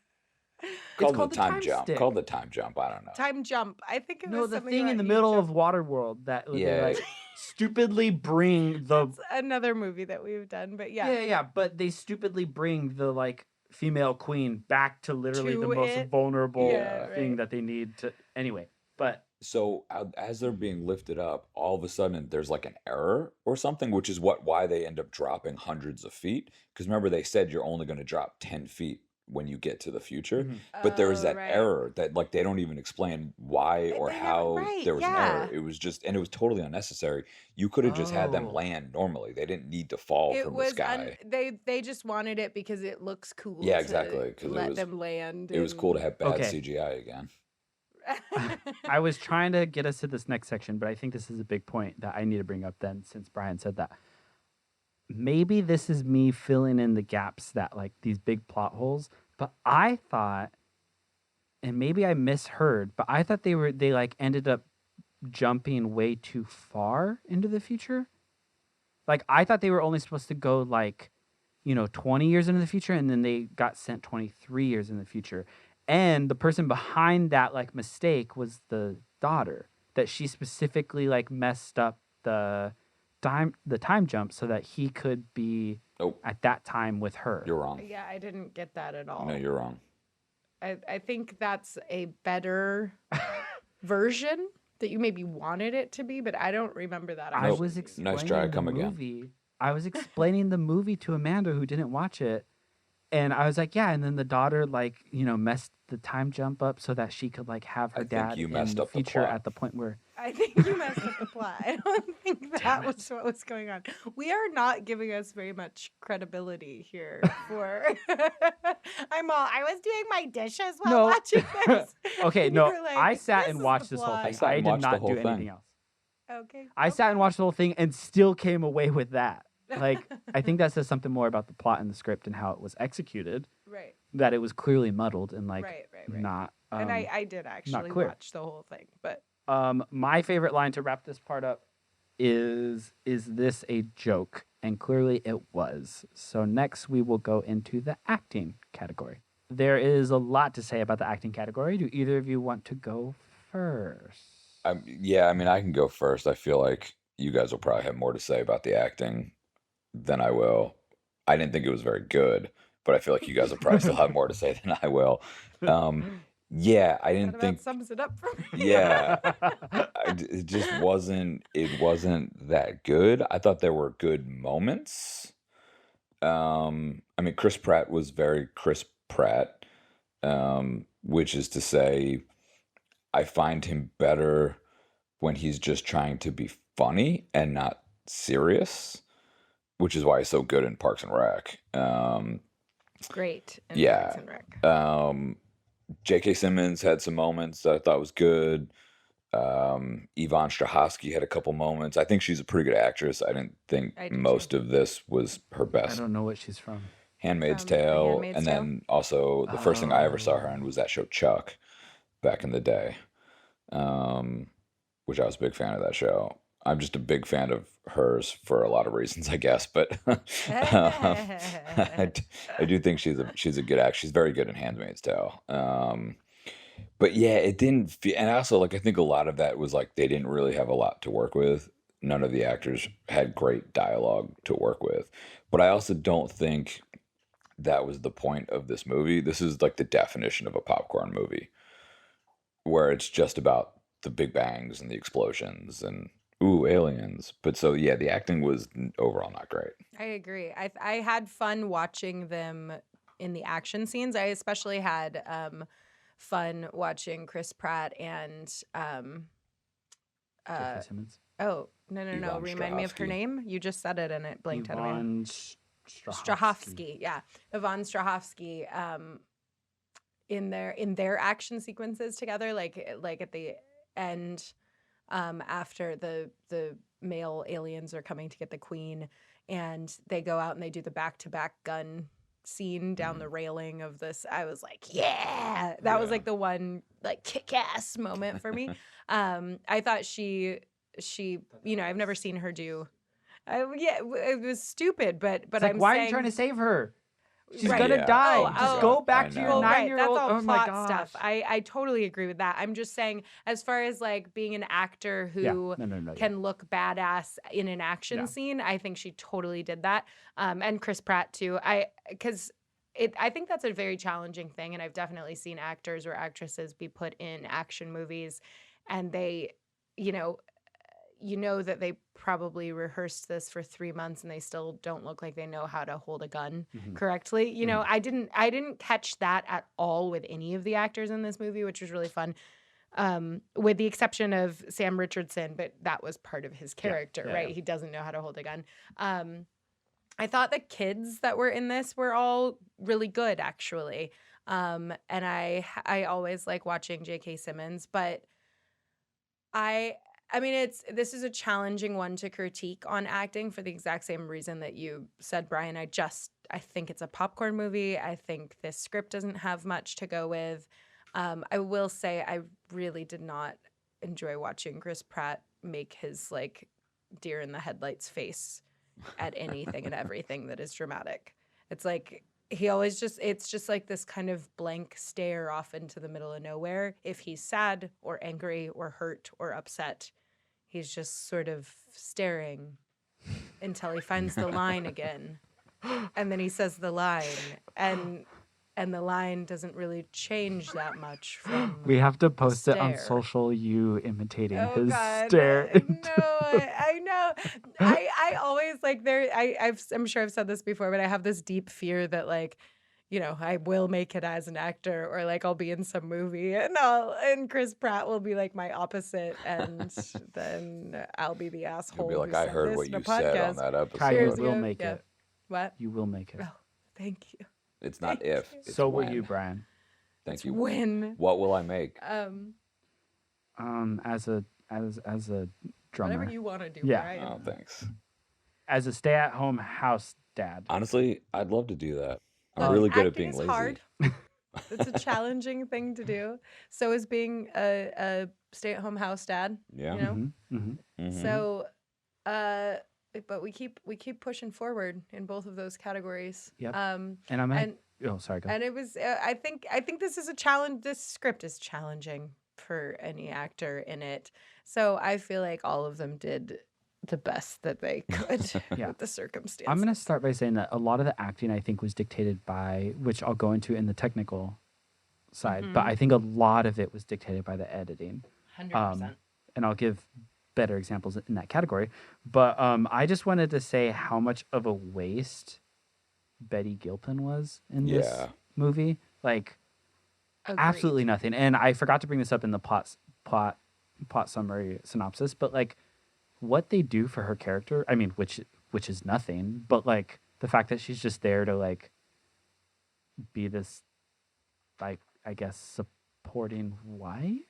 Called called the the time time jump. stick. Called the time jump. I don't know. Time jump. I think it No, was the something thing in about the you middle of jump. Waterworld that they Yeah. like stupidly bring the That's another movie that we've done, but yeah, but they stupidly bring the like female queen back to literally To the most it. vulnerable Yeah, thing right. that they need to anyway. But So as they're being lifted up, all of a sudden there's like an error or something, which is why they end up dropping hundreds of feet. Because remember, they said you're only going to drop 10 feet when you get to the future. Mhm. But there was Oh, that right. error that like they don't even explain why or They never- how right, there was an yeah. error. It was just, and it was totally unnecessary. You could have just had them Oh. land normally. They didn't need to fall It from the was sky. they just wanted it because it looks cool. Yeah, to exactly, 'cause it let was- them land. It was cool to have bad Okay. CGI again. I was trying to get us to this next section, but I think this is a big point that I need to bring up then since Brian said that. Maybe this is me filling in the gaps that like these big plot holes, but I thought, and maybe I misheard, but I thought they like ended up jumping way too far into the future. Like I thought they were only supposed to go like, 20 years into the future, and then they got sent 23 years in the future. And the person behind that like mistake was the daughter, that she specifically like messed up the time jump so that he could be Nope, at that time with her. you're wrong. Yeah, I didn't get that at all. No, you're wrong. I think that's a better version that you maybe wanted it to be, but I don't remember that. I Nope. was Nice explaining try, the come again. movie. I was explaining the movie to Amanda who didn't watch it. And I was like, yeah, and then the daughter like, messed the time jump up so that she could like have her I think dad you in messed the up the future plot. at the point where I think you messed up the plot. I don't think that was what was going on. We are not giving us very much credibility here for I was doing my dishes while No. watching this. Okay, and no, you were like, I sat "This and is watched the this whole plot." thing. sat I and did watched the not whole do anything thing. else. Okay. I sat and watched the whole thing and still came away with that. Like, I think that says something more about the plot and the script and how it was executed, Right. that it was clearly muddled and like Right. not. And I did actually clear. watch the whole thing, but My favorite line to wrap this part up is this a joke? And clearly it was. So next we will go into the acting category. There is a lot to say about the acting category. Do either of you want to go first? Yeah, I mean, I can go first. I feel like you guys will probably have more to say about the acting than I will. I didn't think it was very good, but I feel like you guys will probably still have more to say than I will. Yeah, I That didn't about think. sums it up for me. Yeah, it just wasn't. It wasn't that good. I thought there were good moments. I mean, Chris Pratt was very Chris Pratt, which is to say, I find him better when he's just trying to be funny and not serious, which is why he's so good in Parks and Rec. Great in Yeah. Parks and Rec. J.K. Simmons had some moments that I thought was good. Yvonne Strahovski had a couple moments. I think she's a pretty good actress. I didn't think I do most too. of this was her I best. don't know what she's from. Handmaid's From The Tale, Handmaid's and Tale? then also the first thing I ever saw her in Oh. was that show Chuck back in the day, which I was a big fan of that show. I'm just a big fan of hers for a lot of reasons, I guess, but I do think she's a good actress. She's very good in Handmaid's Tale. But yeah, it didn't feel, and also like I think a lot of that was like they didn't really have a lot to work with. None of the actors had great dialogue to work with. But I also don't think that was the point of this movie. This is like the definition of a popcorn movie, where it's just about the big bangs and the explosions and ooh, aliens. But so yeah, the acting was overall not great. I agree. I had fun watching them in the action scenes. I especially had fun watching Chris Pratt and J.K. Simmons. oh no. Yvonne Remind me of her Strahovski. name. You just said it and it blanked out of my head. Yvonne Strahovski, yeah, Yvonne Strahovski. In their action sequences together, like at the end, after the male aliens are coming to get the queen, and they go out and they do the back-to-back gun scene down the railing of this. I was like, yeah, that was Yeah. like the one like kick-ass moment for me. I thought she, I've never seen her do. It was stupid, but It's like, I'm why saying, are you trying to save her? She's Right. gonna Yeah. die. Oh, Just oh. go back I to your know. Well, right, 9-year-old. that's all Oh my plot gosh. stuff. I totally agree with that. I'm just saying, as far as like being an actor Yeah. who No. can look badass in an action Yeah. scene, I think she totally did that. And Chris Pratt too. I think that's a very challenging thing, and I've definitely seen actors or actresses be put in action movies, and they, you know that they probably rehearsed this for 3 months and they still don't look like they know how to hold a gun Mhm. correctly. I didn't catch that at all with any of the actors in this movie, which was really fun. With the exception of Sam Richardson, but that was part of his character, yeah, right? yeah. He doesn't know how to hold a gun. I thought the kids that were in this were all really good, actually. And I always like watching J.K. Simmons, but I mean, this is a challenging one to critique on acting for the exact same reason that you said, Brian. I think it's a popcorn movie. I think this script doesn't have much to go with. I will say I really did not enjoy watching Chris Pratt make his like deer in the headlights face at anything and everything that is dramatic. It's like it's just like this kind of blank stare off into the middle of nowhere. If he's sad or angry or hurt or upset, he's just sort of staring until he finds the line again. And then he says the line, and the line doesn't really change that much from We have to post it on stare. social. You imitating Oh his God! stare. No, I know. I always like there. I'm sure I've said this before, but I have this deep fear that like, I will make it as an actor, or like I'll be in some movie, and Chris Pratt will be like my opposite, and then I'll be the asshole. You'll be like, who I said heard this what in a you said on podcast that episode. Kai, you years will ago. make Yeah. it. What? You will make it. Oh, thank you. It's not Thank if. you. It's So will when. you, Brian. Thank It's you. when. What will I make? As a drummer. Whatever you want to do, Yeah. Brian. Oh, thanks. As a stay-at-home house dad. Honestly, I'd love to do that. I'm Look, really good at acting being is lazy. hard. It's a challenging thing to do. So is being a stay-at-home house dad. Yeah. You know? Mhm. So, but we keep pushing forward in both of those categories. Yep. And And I'm at, oh, sorry, go. it was. I think this is a challenge. This script is challenging for any actor in it. So I feel like all of them did the best that they could Yeah. with the circumstances. I'm going to start by saying that a lot of the acting, I think, was dictated by, which I'll go into in the technical side, but I think a lot of it was dictated by the editing. 100%. And I'll give better examples in that category. But I just wanted to say how much of a waste Betty Gilpin was in this Yeah. movie. Like, Agreed. absolutely nothing. And I forgot to bring this up in the plot summary synopsis, but like what they do for her character, I mean, which is nothing, but like the fact that she's just there to like be this, like, I guess, supporting wife.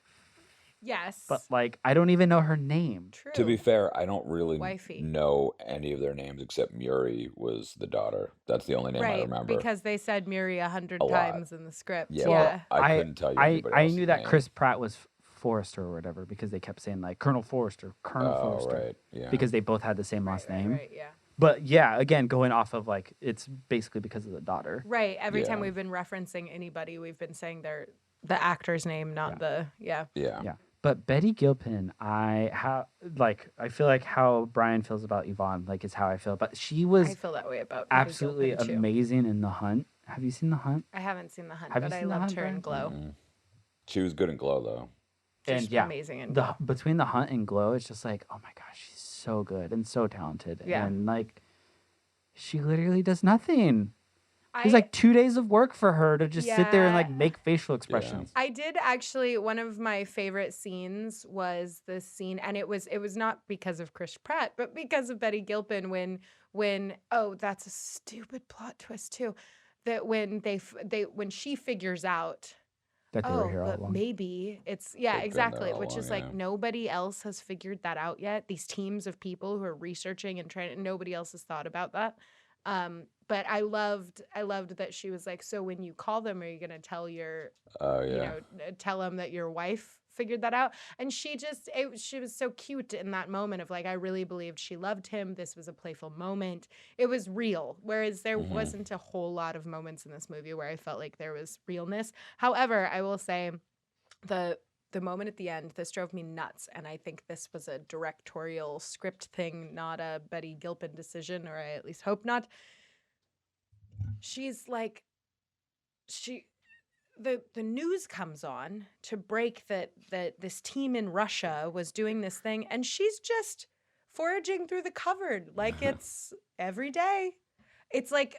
Yes. But like I don't even know her name. True. To be fair, I don't really Wifey. know any of their names except Muri was the daughter. That's the only name I right, remember. because they said Muri 100 A lot. times in the script. Yeah, Yeah. well, I couldn't tell you anybody I else's knew that name. Chris Pratt was Forrester or whatever because they kept saying like Colonel Forrester, Colonel Oh, Forrester, right. Yeah. because they both had the same last name. Right, yeah. But yeah, again, going off of like it's basically because of the daughter. Right. Every time Yeah. we've been referencing anybody, we've been saying the actor's name, not the Yeah. Yeah. But Betty Gilpin, I feel like how Brian feels about Yvonne, like is how I feel. But she was I feel that way about absolutely Betty Gilpin, too. amazing in The Hunt. Have you seen The Hunt? I haven't seen The Hunt, Have you but I seen The loved Hunt, her in Brian? Glow. She was good in Glow, though. She's And yeah, amazing in the Glow. between The Hunt and Glow, it's just like, oh my gosh, she's so good and so talented. Yeah. And like, she literally does nothing. I, It's like 2 days of work for her to just sit there and like Yeah. make facial expressions. I did actually, one of my favorite scenes was this scene, and it was not because of Chris Pratt, but because of Betty Gilpin when oh, that's a stupid plot twist too, that when when she figures out, That they were here all but along. maybe it's They've been there exactly, all which along, is like yeah. nobody else has figured that out yet. These teams of people who are researching and trying, nobody else has thought about that. But I loved that she was like, so when you call them, are you gonna tell your Oh, yeah. you know, tell them that your wife figured that out? And she was so cute in that moment of like, I really believed she loved him. This was a playful moment. It was real. Whereas there Mhm. wasn't a whole lot of moments in this movie where I felt like there was realness. However, I will say the moment at the end, this drove me nuts. And I think this was a directorial script thing, not a Betty Gilpin decision, or I at least hope not. She's like, the news comes on to break that this team in Russia was doing this thing, and she's just foraging through the cupboard like it's every day. It's like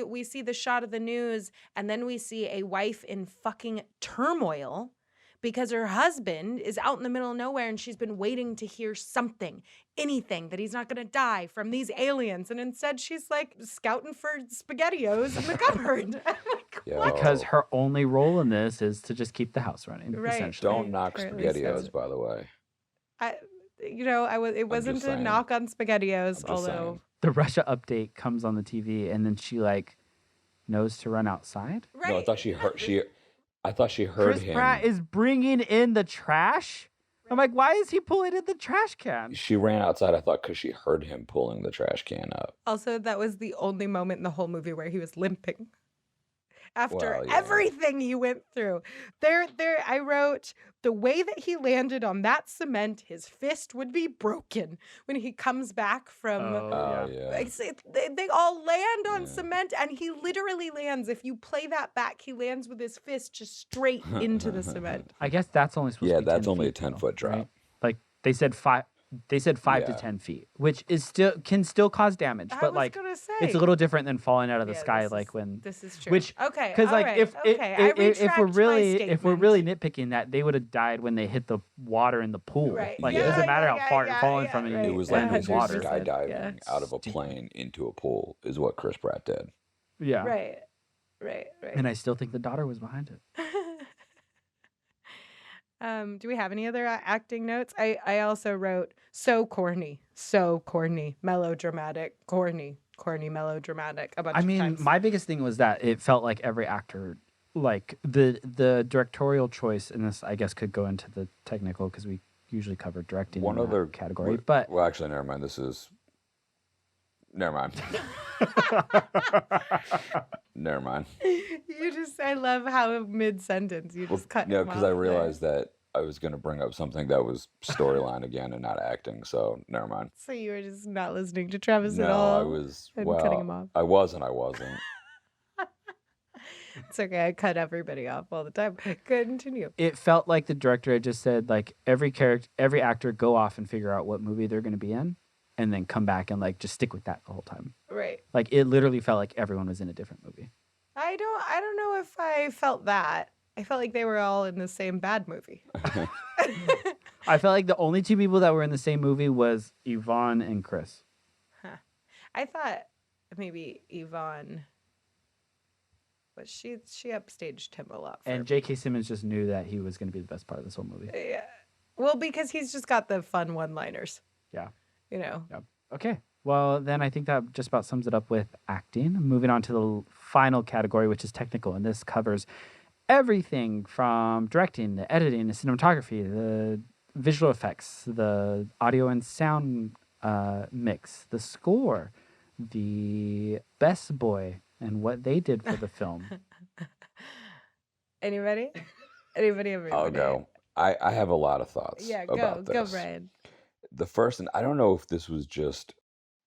we see the shot of the news, and then we see a wife in fucking turmoil because her husband is out in the middle of nowhere and she's been waiting to hear something, anything, that he's not going to die from these aliens. And instead she's like scouting for SpaghettiOs in the cupboard. I'm like, Yo, what? Because her only role in this is to just keep the house running. Right. Essentially. don't knock Apparently SpaghettiOs, so. by the way. It wasn't just a saying. knock on SpaghettiOs, I'm just although saying. The Russia update comes on the TV, and then she like knows to run outside. right. No, I thought she heard Chris him. Pratt is bringing in the trash. I'm like, why is he pulling in the trash can? She ran outside, I thought, because she heard him pulling the trash can up. Also, that was the only moment in the whole movie where he was limping. After Well, yeah. everything he went through. I wrote, the way that he landed on that cement, his fist would be broken when he comes back from... Oh, yeah. They all land on Yeah. cement, and he literally lands. If you play that back, he lands with his fist just straight into the cement. I guess that's only supposed Yeah, to be that's 10 only a feet, 10-foot though, drop. right? Like they said 5 to Yeah. 10 feet, which is can still cause damage, I but was like gonna say. it's a little different than falling out of the Yeah, sky this like is- when This is true. which Okay, because like all right, if okay. I if we're retract my really statement. nitpicking that, they would have died when they hit the water in the pool. Right. Like Yeah, it doesn't matter yeah, how far yeah, you're falling yeah, from it. right. It You was land like in water. skydiving Yeah. out of a plane into a pool is what Chris Pratt did. Yeah. Right. And I still think the daughter was behind it. Do we have any other acting notes? I also wrote so corny, melodramatic, corny, melodramatic. A bunch I of mean, times. my biggest thing was that it felt like every actor, like the directorial choice in this, I guess, could go into the technical because we usually cover directing One in other that category. But Well, actually, never mind. Never mind. Never mind. I love how mid sentence you just cut. No, him because I off realized that I was gonna bring up something that was storyline again and not acting, so never mind. So you were just not listening to Travis at No, I all was and cutting him well, off. I was and I wasn't. It's okay. I cut everybody off all the time. Continue. It felt like the director had just said, like, every actor go off and figure out what movie they're going to be in, and then come back and like just stick with that the whole time. Right. Like, it literally felt like everyone was in a different movie. I don't know if I felt that. I felt like they were all in the same bad movie. I felt like the only two people that were in the same movie was Yvonne and Chris. I thought maybe Yvonne, but she upstaged him a lot. And J.K. Simmons just knew that he was going to be the best part of this whole movie. Yeah. Well, because he's just got the fun one-liners. Yeah. You know. Yep. Okay. Well, then I think that just about sums it up with acting. Moving on to the final category, which is technical. And this covers everything from directing, the editing, the cinematography, the visual effects, the audio and sound mix, the score, the best boy, and what they did for the film. Anybody? Everybody? I'll go. I have a lot of thoughts about this. Go, Brian. The first, and I don't know if this was just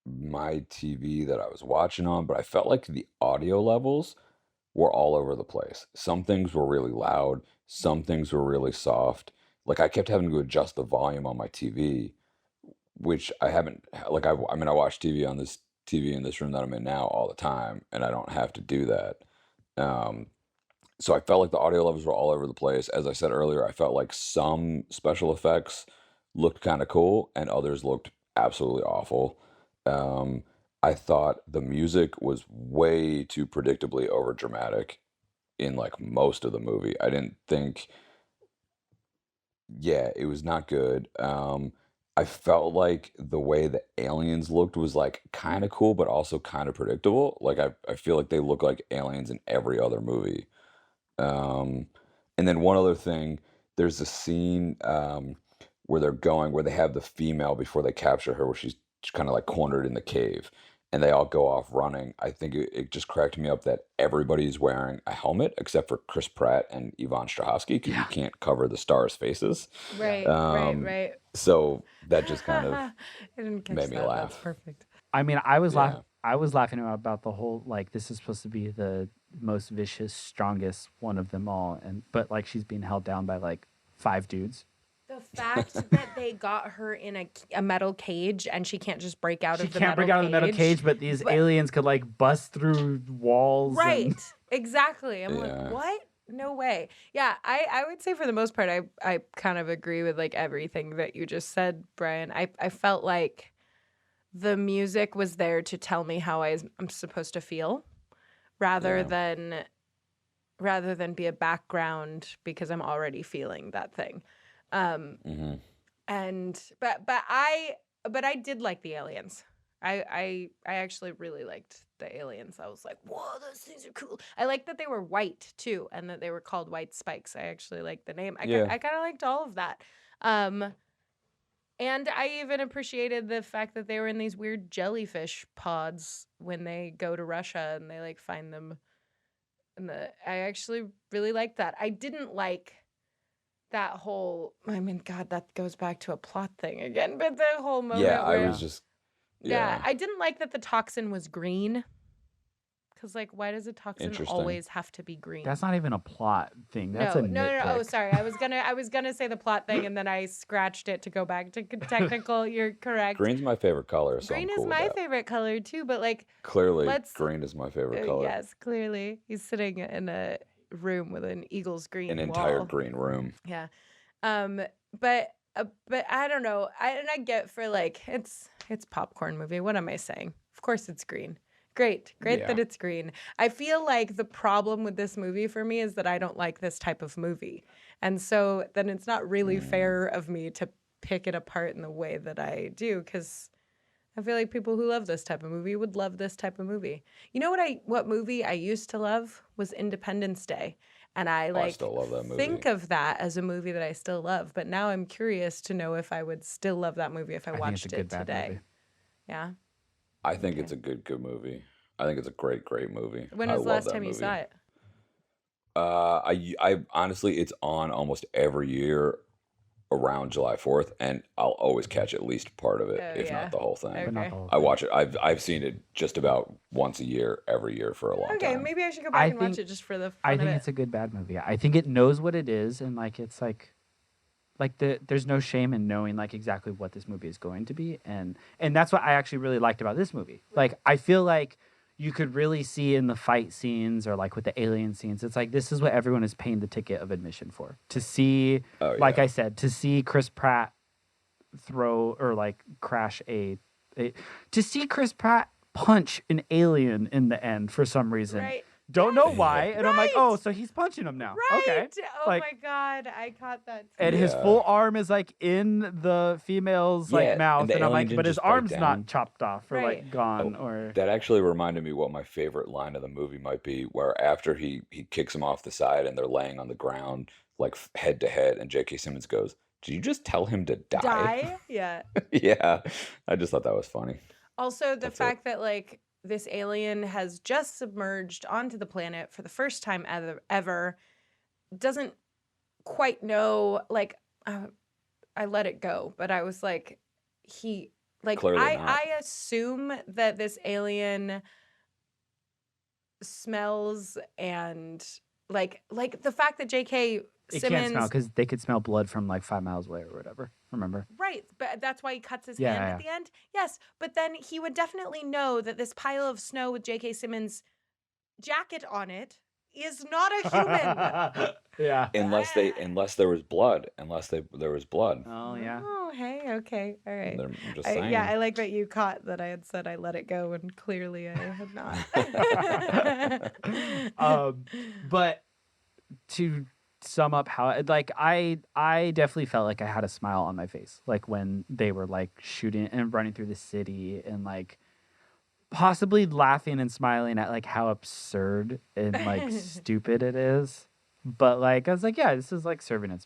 my TV that I was watching on, but I felt like the audio levels were all over the place. Some things were really loud, some things were really soft. Like I kept having to adjust the volume on my TV, which I haven't like I mean I watch TV on this TV in this room that I'm in now all the time, and I don't have to do that. So I felt like the audio levels were all over the place. As I said earlier, I felt like some special effects looked kind of cool and others looked absolutely awful. I thought the music was way too predictably over dramatic in like most of the movie. I didn't think, yeah, it was not good. I felt like the way the aliens looked was like kind of cool, but also kind of predictable. Like I feel like they look like aliens in every other movie. Um, and then one other thing, there's a scene where where they have the female before they capture her, where she's kind of like cornered in the cave, and they all go off running. I think it just cracked me up that everybody's wearing a helmet except for Chris Pratt and Yvonne Strahovski because you can't cover the stars' faces. Right, right. So that just kind of I didn't catch made me that. laugh. That's perfect. I mean, I was Yeah. laughing about the whole, like, this is supposed to be the most vicious, strongest one of them all, but like she's being held down by like 5 dudes. The fact that they got her in a metal cage and she can't just break out She of the can't metal break out of the metal cage, but these aliens could like bust through walls. Right. And... Exactly. I'm Yeah. like, what? No way. Yeah, I would say for the most part, I kind of agree with like everything that you just said, Brian. I felt like the music was there to tell me how I'm supposed to feel rather than be a background because I'm already feeling that thing. Mhm. And but I did like the aliens. I actually really liked the aliens. I was like, whoa, those things are cool. I liked that they were white too, and that they were called White Spikes. I actually liked the name. I kind of liked all of that. And I even appreciated the fact that they were in these weird jellyfish pods when they go to Russia and they like find them. I actually really liked that. I didn't like that whole, I mean, God, that goes back to a plot thing again, but the whole moment Yeah, I where, was just I didn't like that the toxin was green. Because, like, why does a toxin Interesting. always have to be green? That's not even a plot thing. That's a no. Oh, nitpick. sorry. I was gonna say the plot thing, and then I scratched it to go back to technical. You're correct. green's my favorite color, so Green I'm cool is with my that. favorite color too, but like, Clearly, let's- green is my favorite color. yes, clearly, he's sitting in a room with an Eagles green An wall. entire green room. Yeah. But I don't know. I get for like it's popcorn movie. What am I saying? Of course it's green. Great Yeah. that it's green. I feel like the problem with this movie for me is that I don't like this type of movie. And so then it's not really fair of me to pick it apart in the way that I do, because I feel like people who love this type of movie would love this type of movie. You know what movie I used to love was Independence Day. And I still love that movie. think of that as a movie that I still love. But now I'm curious to know if I would still love that movie if I think watched it's a good, it bad today. movie. Yeah. I think it's a good movie. I think it's a great movie. When I was the love last that time you movie. saw it? I honestly, it's on almost every year around July 4th, and I'll always catch at least part of it, Oh, if yeah. not the whole thing. But not Okay. the whole I thing. watch it. I've seen it just about once a year, every year for a long Okay, time. maybe I should go I back and watch think- it just for the fun I of think it. it's a good bad movie. I think it knows what it is, and like it's like there's no shame in knowing like exactly what this movie is going to be, and that's what I actually really liked about this movie. Like I feel like you could really see in the fight scenes or like with the alien scenes, it's like this is what everyone is paying the ticket of admission for, to see, Oh, like yeah. I said, to see Chris Pratt throw or like crash to see Chris Pratt punch an alien in the end for some reason. Right. Don't know why. And I'm like, Right. oh, so he's punching him now. Right. Okay. Oh Like- my god, I caught that. Too. And his Yeah. full arm is like in the female's Yeah, like and mouth. the And I'm alien like, didn't but his just bite arm's down. not chopped off or Right. like gone or That actually reminded me what my favorite line of the movie might be, where after he kicks him off the side and they're laying on the ground like head to head, and J.K. Simmons goes, "Did you just tell him to die?" Die? Yeah. Yeah, I just thought that was funny. Also, the That's it. fact that like this alien has just submerged onto the planet for the first time ever doesn't quite know. Like, I let it go, but I was like, Clearly not. I assume that this alien smells and like the fact that J.K. it Simmons. can't smell because they could smell blood from like 5 miles away or whatever. Remember? Right, but that's why he cuts his Yeah, hand yeah. at the end. Yes, but then he would definitely know that this pile of snow with J.K. Simmons' jacket on it is not a human. Yeah. Unless there was blood. There was blood. Oh yeah. Oh, hey, okay, all right. I'm just saying. Yeah, I like that you caught that I had said I let it go, and clearly I had not. But to sum up how like I definitely felt like I had a smile on my face like when they were like shooting and running through the city and like possibly laughing and smiling at like how absurd and like stupid it is, but like I was like, yeah, this is like serving its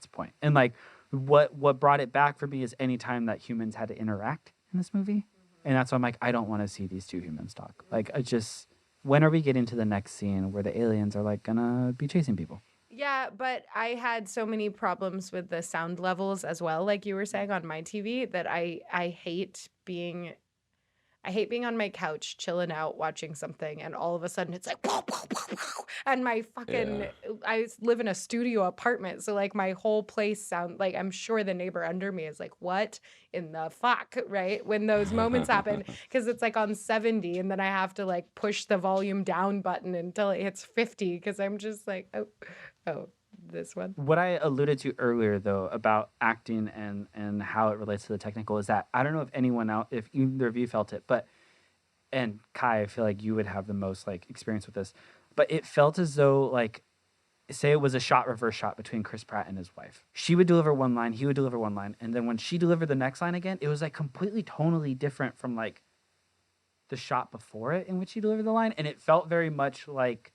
point. And like what brought it back for me is any time that humans had to interact in this movie. And that's why I'm like, I don't want to see these two humans talk. Like I just, when are we getting to the next scene where the aliens are like gonna be chasing people? Yeah, but I had so many problems with the sound levels as well, like you were saying on my TV, that I hate being on my couch chilling out watching something, and all of a sudden it's like whoa, whoa, whoa, whoa, and my fucking I live in a studio apartment, so like my whole place sound like, I'm sure the neighbor under me is like, what in the fuck, right? When those moments happen, because it's like on 70 and then I have to like push the volume down button until it hits 50 because I'm just like, oh, this one. What I alluded to earlier, though, about acting and how it relates to the technical is that I don't know if either of you felt it, but, and Kai, I feel like you would have the most like experience with this, but it felt as though like, say it was a reverse shot between Chris Pratt and his wife. She would deliver one line, he would deliver one line, and then when she delivered the next line again, it was like completely tonally different from like the shot before it in which he delivered the line, and it felt very much like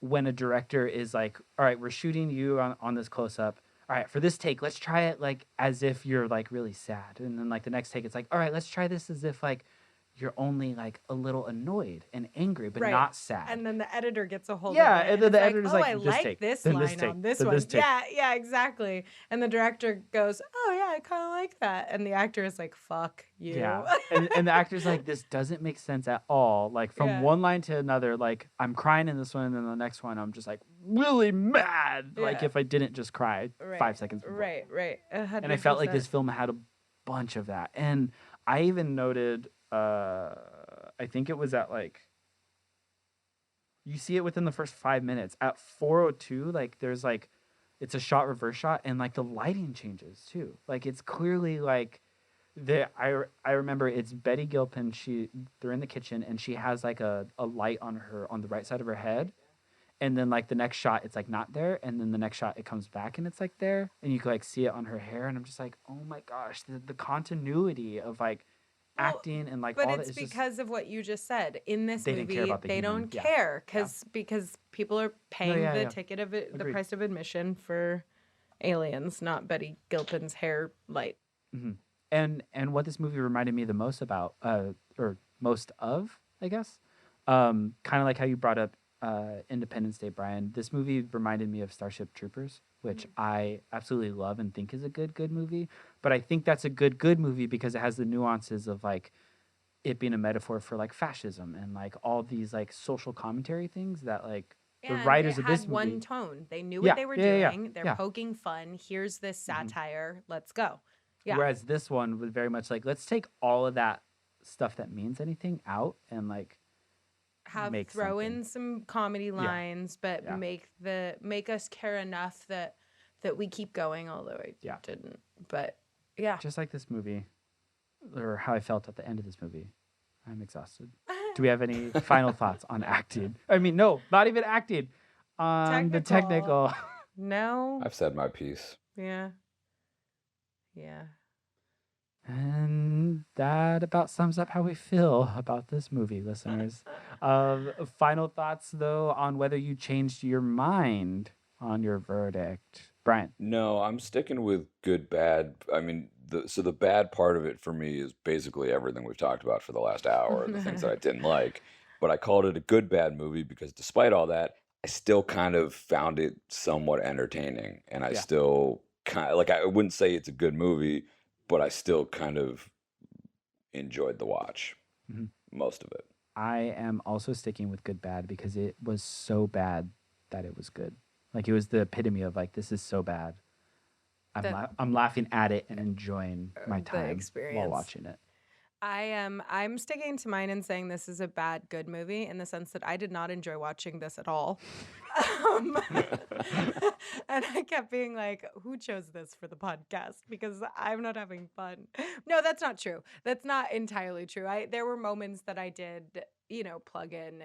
when a director is like, all right, we're shooting you on this close-up. All right, for this take, let's try it like as if you're like really sad. And then like the next take, it's like, all right, let's try this as if like you're only like a little annoyed and angry, but Right. not sad. And then the editor gets a hold Yeah, of it. and then the it's editor's like, like, I this like take, this then line this take, on this then one. this take. Yeah, exactly. And the director goes, oh, yeah, I kind of like that. And the actor is like, fuck you. Yeah. and the actor's like, this doesn't make sense at all. Like from Yeah. one line to another, like I'm crying in this one, and then the next one, I'm just like really mad. Like Yeah. if I didn't just cry Right, 5 seconds before. Right. And I felt like this film had a bunch of that. And I even noted, I think it was at like, you see it within the first 5 minutes. At 4:02, like there's like, it's a shot reverse shot, and like the lighting changes too. Like it's clearly like, I remember it's Betty Gilpin. They're in the kitchen and she has like a light on the right side of her head, and then like the next shot it's like not there, and then the next shot it comes back and it's like there, and you can like see it on her hair, and I'm just like, oh my gosh, the continuity of like acting and like But all it's that is because of what you just said. In this They didn't care movie, about the they human. don't Yeah. care because people are paying yeah, the yeah. ticket of it, the Agreed. price of admission for aliens, not Betty Gilpin's hair light. And what this movie reminded me the most about, or most of, I guess, kind of like how you brought up Independence Day, Brian, this movie reminded me of Starship Troopers, which I absolutely love and think is a good movie. But I think that's a good movie because it has the nuances of like it being a metaphor for like fascism and like all these like social commentary things that like the And writers it of had this one movie. tone. They knew Yeah, what they were yeah. doing. They're Yeah. poking fun. Here's this satire. Let's go. Yeah. Whereas this one was very much like, let's take all of that stuff that means anything out and like make Throw something. in some comedy lines, but make us care enough that we keep going, although I didn't. But yeah. Just like this movie, or how I felt at the end of this movie. I'm exhausted. Do we have any final thoughts on acting? I mean, no, not even acting. On the technical. No. I've said my piece. Yeah. Yeah. And that about sums up how we feel about this movie, listeners. Final thoughts, though, on whether you changed your mind on your verdict. Brian. No, I'm sticking with good, bad. I mean, the bad part of it for me is basically everything we've talked about for the last hour, the things that I didn't like. But I called it a good, bad movie because despite all that, I still kind of found it somewhat entertaining. And I still kind of, like, I wouldn't say it's a good movie, but I still kind of enjoyed the watch, most of it. I am also sticking with good, bad because it was so bad that it was good. Like, it was the epitome of, like, this is so bad. I'm laughing at it and enjoying my time while watching it. I'm sticking to mine and saying this is a bad, good movie in the sense that I did not enjoy watching this at all. And I kept being like, who chose this for the podcast? Because I'm not having fun. No, that's not true. That's not entirely true. There were moments that I did, plug in,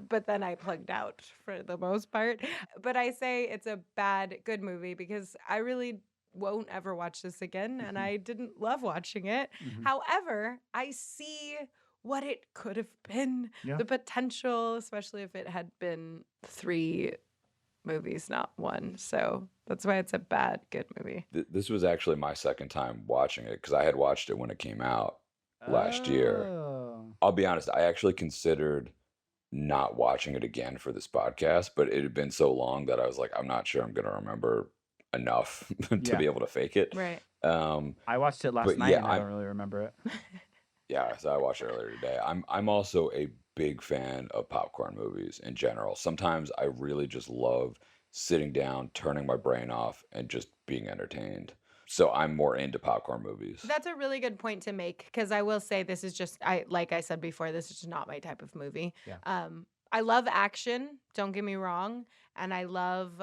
but then I plugged out for the most part. But I say it's a bad, good movie because I really won't ever watch this again, and I didn't love watching it. However, I see what it could have been, the potential, especially if it had been 3 movies, not 1. So that's why it's a bad, good movie. This was actually my second time watching it because I had watched it when it came out last year. I'll be honest, I actually considered not watching it again for this podcast, but it had been so long that I was like, I'm not sure I'm going to remember enough to be able to fake it. Right. I watched it last night and I don't really remember it. Yeah, so I watched it earlier today. I'm also a big fan of popcorn movies in general. Sometimes I really just love sitting down, turning my brain off, and just being entertained. So I'm more into popcorn movies. That's a really good point to make because I will say this is just like I said before, this is just not my type of movie. Yeah. I love action, don't get me wrong, and I love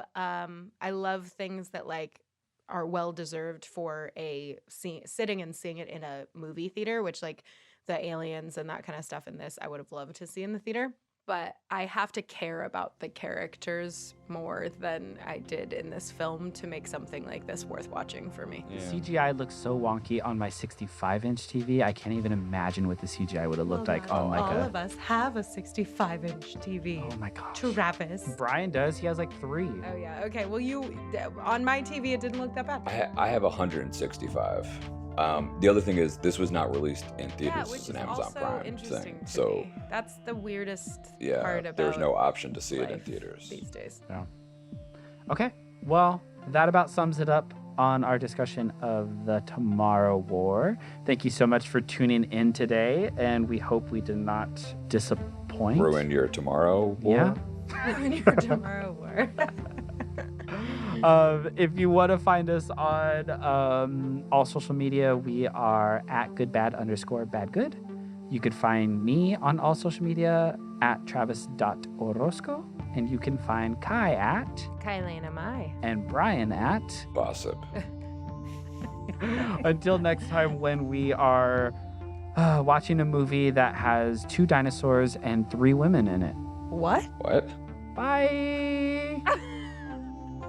things that like are well deserved for sitting and seeing it in a movie theater, which like the aliens and that kind of stuff in this I would have loved to see in the theater. But I have to care about the characters more than I did in this film to make something like this worth watching for me. Yeah. The CGI looks so wonky on my 65-inch TV. I can't even imagine what the CGI would have looked like on like all of us have a 65-inch TV. Oh my gosh. Travis. Brian does. He has like 3. Oh yeah. Okay. Well, on my TV, it didn't look that bad. I have 165. The other thing is this was not released in theaters. It's an Amazon Prime thing. So that's the weirdest part about there's no option to see it in theaters these days. Yeah. Okay. Well, that about sums it up on our discussion of the Tomorrow War. Thank you so much for tuning in today, and we hope we did not disappoint. Ruin your Tomorrow War? Yeah. Ruin your Tomorrow War. If you want to find us on all social media, we are at goodbad_badgood. You could find me on all social media at travis.orozco. And you can find Kai at Kailana Mai. And Brian at Bossip. Until next time when we are watching a movie that has 2 dinosaurs and 3 women in it. What? Bye!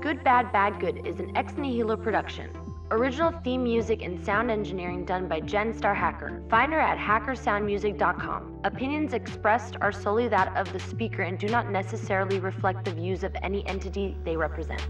Good, Bad, Bad, Good is an Ex Nihilo production. Original theme music and sound engineering done by Jen Star Hacker. Find her at hackersoundmusic.com. Opinions expressed are solely that of the speaker and do not necessarily reflect the views of any entity they represent.